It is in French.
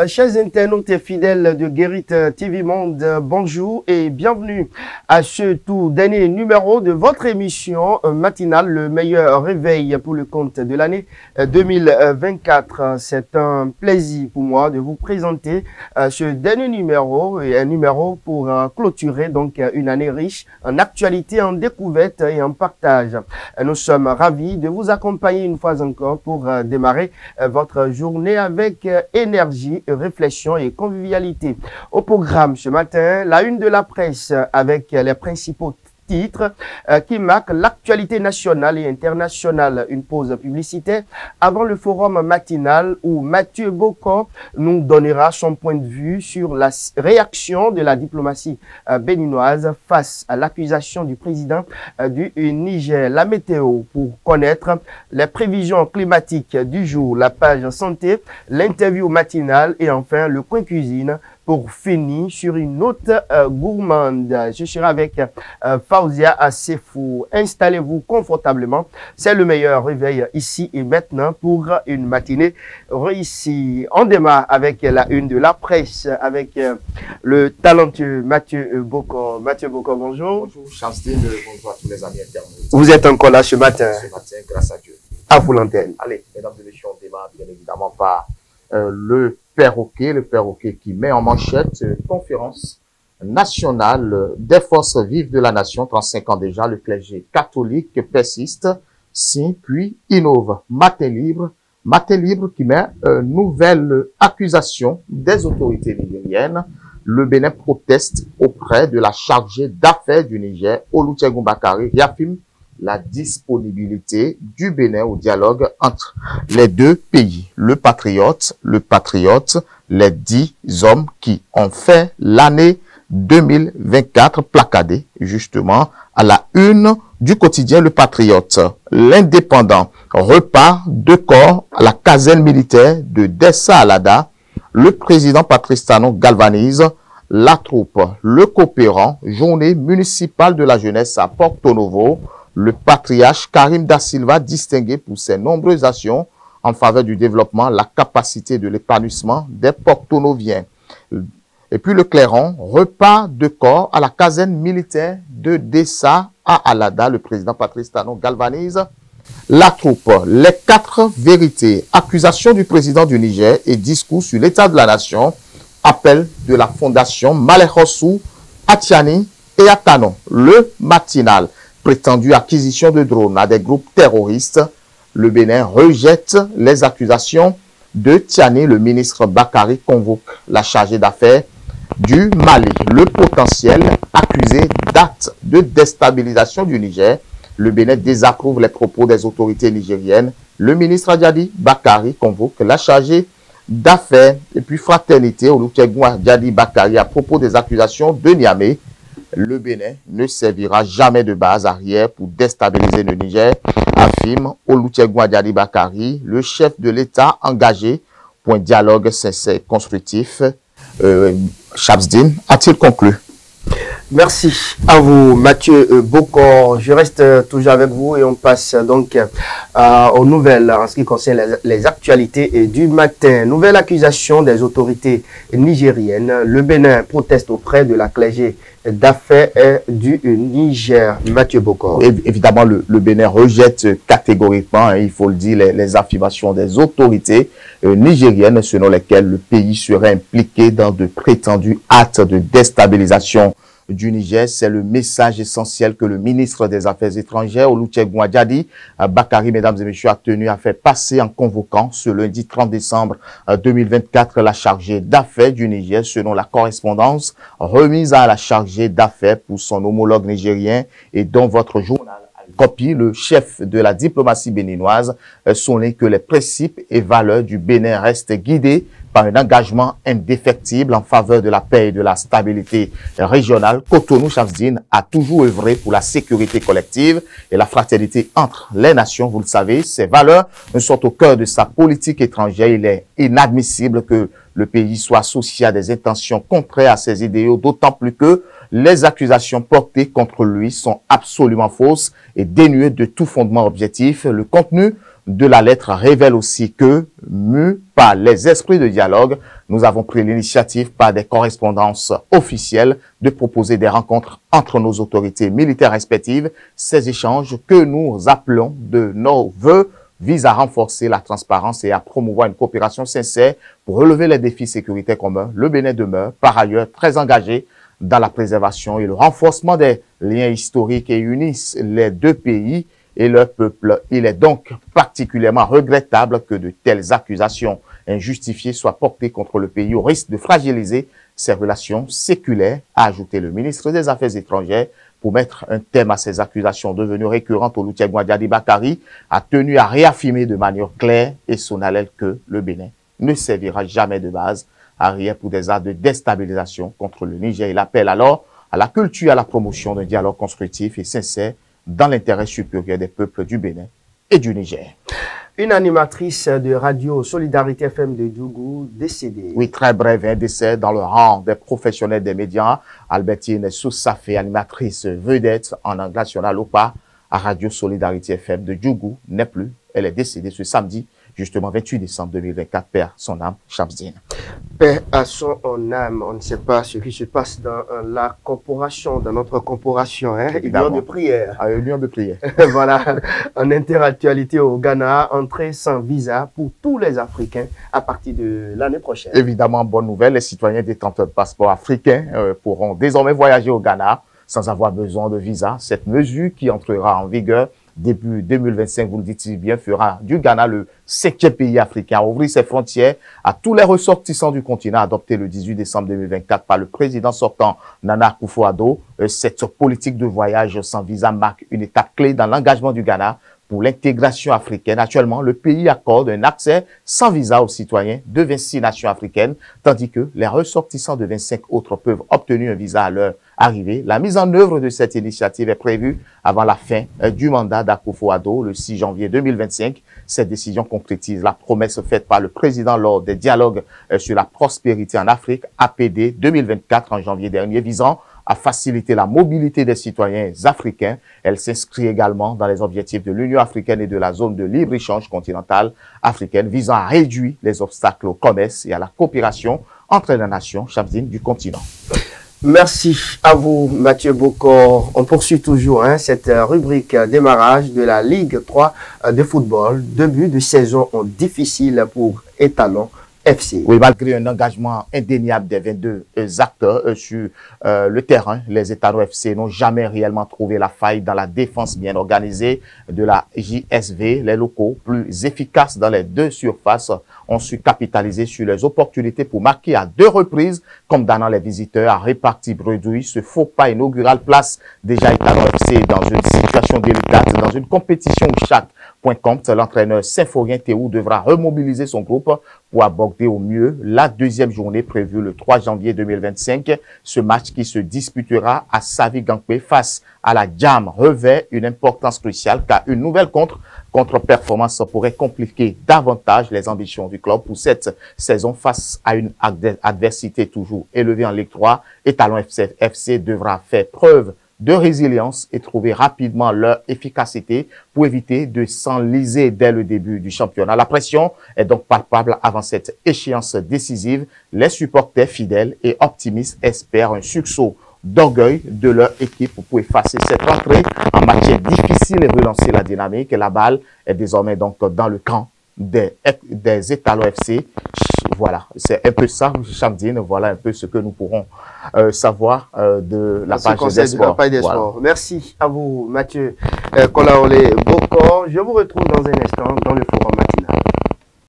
Chers internautes et fidèles de Guérite TV Monde, bonjour et bienvenue à ce tout dernier numéro de votre émission matinale, le meilleur réveil pour le compte de l'année 2024. C'est un plaisir pour moi de vous présenter ce dernier numéro et un numéro pour clôturer donc une année riche en actualité, en découverte et en partage. Nous sommes ravis de vous accompagner une fois encore pour démarrer votre journée avec énergie, réflexion et convivialité. Au programme ce matin, la une de la presse avec les principaux titres qui marquent l'actualité nationale et internationale. Une pause publicitaire avant le forum matinal où Mathieu Bocor nous donnera son point de vue sur la réaction de la diplomatie béninoise face à l'accusation du président du Niger. La météo pour connaître les prévisions climatiques du jour, la page santé, l'interview matinale et enfin le coin cuisine pour finir sur une note gourmande. Je serai avec Fauzia Assefou. Installez-vous confortablement. C'est le meilleur réveil ici et maintenant pour une matinée réussie. On démarre avec la une de la presse avec le talentueux Mathieu Bocor. Mathieu Bocor, bonjour. Bonjour Chancetine, bonjour à tous les amis internautes. Vous êtes encore là ce matin. Ce matin, grâce à Dieu. À vous l'antenne. Allez, mesdames et messieurs, on démarre bien évidemment par le perroquet qui met en manchette conférence nationale des forces vives de la nation, 35 ans déjà, le clergé catholique persiste, signe puis innove. Matin libre qui met nouvelle accusation des autorités nigériennes. Le Bénin proteste auprès de la chargée d'affaires du Niger, Olusegun Bakari, réaffirme la disponibilité du Bénin au dialogue entre les deux pays. Le patriote, les 10 hommes qui ont fait l'année 2024 placardés justement à la une du quotidien Le Patriote. L'Indépendant repart de corps à la caserne militaire de Dessa Alada. Le président Patrice Talon galvanise la troupe. Le coopérant, journée municipale de la jeunesse à Porto Novo. Le patriarche Karim Da Silva, distingué pour ses nombreuses actions en faveur du développement, la capacité de l'épanouissement des Porto-Noviens. Et puis le clairon repart de corps à la caserne militaire de Dessa à Alada. Le président Patrice Talon galvanise la troupe. Les 4 vérités, accusation du président du Niger et discours sur l'état de la nation, appel de la fondation Malerossou, Atiani et Atano. Le matinal, prétendue acquisition de drones à des groupes terroristes. Le Bénin rejette les accusations de Tiani. Le ministre Bakari convoque la chargée d'affaires du Mali. Le potentiel accusé d'actes de déstabilisation du Niger. Le Bénin désapprouve les propos des autorités nigériennes. Le ministre Adjadi Bakari convoque la chargée d'affaires et puis fraternité Olusegun Adjadi Bakari à propos des accusations de Niamey. Le Bénin ne servira jamais de base arrière pour déstabiliser le Niger, affirme Olusegun Adjadi Bakari, le chef de l'État engagé pour un dialogue sincère et constructif. Chabsdin a-t-il conclu? Merci à vous, Mathieu Bocor. Je reste toujours avec vous et on passe donc aux nouvelles en ce qui concerne les actualités du matin. Nouvelle accusation des autorités nigériennes. Le Bénin proteste auprès de la clergée d'affaires du Niger. Mathieu Bocor. Évidemment, le Bénin rejette catégoriquement, il faut le dire, les affirmations des autorités nigériennes selon lesquelles le pays serait impliqué dans de prétendus actes de déstabilisation du Niger. C'est le message essentiel que le ministre des Affaires étrangères, Olusegun Adjadi Bakari, mesdames et messieurs, a tenu à faire passer en convoquant ce lundi 30 décembre 2024 la chargée d'affaires du Niger, selon la correspondance remise à la chargée d'affaires pour son homologue nigérien et dont votre journal copie. Le chef de la diplomatie béninoise souligne que les principes et valeurs du Bénin restent guidés par un engagement indéfectible en faveur de la paix et de la stabilité régionale. Cotonou Chavzdine a toujours œuvré pour la sécurité collective et la fraternité entre les nations. Vous le savez, ces valeurs sont au cœur de sa politique étrangère. Il est inadmissible que le pays soit associé à des intentions contraires à ses idéaux, d'autant plus que les accusations portées contre lui sont absolument fausses et dénuées de tout fondement objectif. Le contenu de la lettre révèle aussi que, mus par les esprits de dialogue, nous avons pris l'initiative par des correspondances officielles de proposer des rencontres entre nos autorités militaires respectives. Ces échanges que nous appelons de nos vœux visent à renforcer la transparence et à promouvoir une coopération sincère pour relever les défis sécuritaires communs. Le Bénin demeure par ailleurs très engagé dans la préservation et le renforcement des liens historiques et unissent les deux pays et leur peuple. Il est donc particulièrement regrettable que de telles accusations injustifiées soient portées contre le pays au risque de fragiliser ses relations séculaires, a ajouté le ministre des Affaires étrangères. Pour mettre un terme à ces accusations devenues récurrentes, Olusegun Adiadi Bakari a tenu à réaffirmer de manière claire et solennelle que le Bénin ne servira jamais de base à rien pour des actes de déstabilisation contre le Niger. Il appelle alors à la culture et à la promotion d'un dialogue constructif et sincère dans l'intérêt supérieur des peuples du Bénin et du Niger. Une animatrice de radio Solidarité FM de Djougou décédée. Oui, très bref, un décès dans le rang des professionnels des médias. Albertine Soussafé, animatrice vedette en langue nationale ou pas, à Radio Solidarité FM de Djougou, n'est plus. Elle est décédée ce samedi, justement 28 décembre 2024, père son âme, Shamsdine. Paix à son âme. On ne sait pas ce qui se passe dans la corporation, dans notre corporation, hein, union de prière. Union de prière. Voilà, en interactualité au Ghana, entrée sans visa pour tous les Africains à partir de l'année prochaine. Évidemment, bonne nouvelle, les citoyens détenteurs de passeport africains pourront désormais voyager au Ghana sans avoir besoin de visa. Cette mesure qui entrera en vigueur début 2025, vous le dites si bien, fera du Ghana le 5e pays africain à ouvrir ses frontières à tous les ressortissants du continent, adopté le 18 décembre 2024 par le président sortant Nana Akufo-Addo. Cette politique de voyage sans visa marque une étape clé dans l'engagement du Ghana pour l'intégration africaine. Actuellement, le pays accorde un accès sans visa aux citoyens de 26 nations africaines, tandis que les ressortissants de 25 autres peuvent obtenir un visa à leur arrivée. La mise en œuvre de cette initiative est prévue avant la fin du mandat d'Akufo-Addo, le 6 janvier 2025. Cette décision concrétise la promesse faite par le président lors des dialogues sur la prospérité en Afrique, APD 2024 en janvier dernier, visant à faciliter la mobilité des citoyens africains. Elle s'inscrit également dans les objectifs de l'Union africaine et de la zone de libre-échange continentale africaine, visant à réduire les obstacles au commerce et à la coopération entre les nations Shamsdine du continent. Merci à vous, Mathieu Bokor. On poursuit toujours cette rubrique démarrage de la Ligue 3 de football. Début de saison difficile pour Étalon FC. Oui, malgré un engagement indéniable des 22 acteurs sur le terrain, les Étalons FC n'ont jamais réellement trouvé la faille dans la défense bien organisée de la JSV. Les locaux, plus efficaces dans les deux surfaces, ont su capitaliser sur les opportunités pour marquer à 2 reprises, condamnant les visiteurs à répartir bredouille. Ce faux pas inaugural place déjà Étalon FC dans une situation délicate, dans une compétition où chaque point compte. L'entraîneur Symphorien Théou devra remobiliser son groupe pour aborder au mieux la deuxième journée prévue le 3 janvier 2025. Ce match qui se disputera à Savi-Gankwe face à la Jam revêt une importance cruciale car une nouvelle contre-performance pourrait compliquer davantage les ambitions du club pour cette saison face à une adversité toujours élevée en Ligue 3. Étalon FC devra faire preuve de résilience et trouver rapidement leur efficacité pour éviter de s'enliser dès le début du championnat. La pression est donc palpable avant cette échéance décisive. Les supporters fidèles et optimistes espèrent un sursaut d'orgueil de leur équipe pour effacer cette entrée en matière difficile et relancer la dynamique. Et la balle est désormais donc dans le camp des Étalons FC. Voilà, c'est un peu ça, Shamsdine. Voilà un peu ce que nous pourrons savoir de la page des sports. Voilà. Merci à vous, Mathieu Kolaole Bokor. Je vous retrouve dans un instant dans le forum.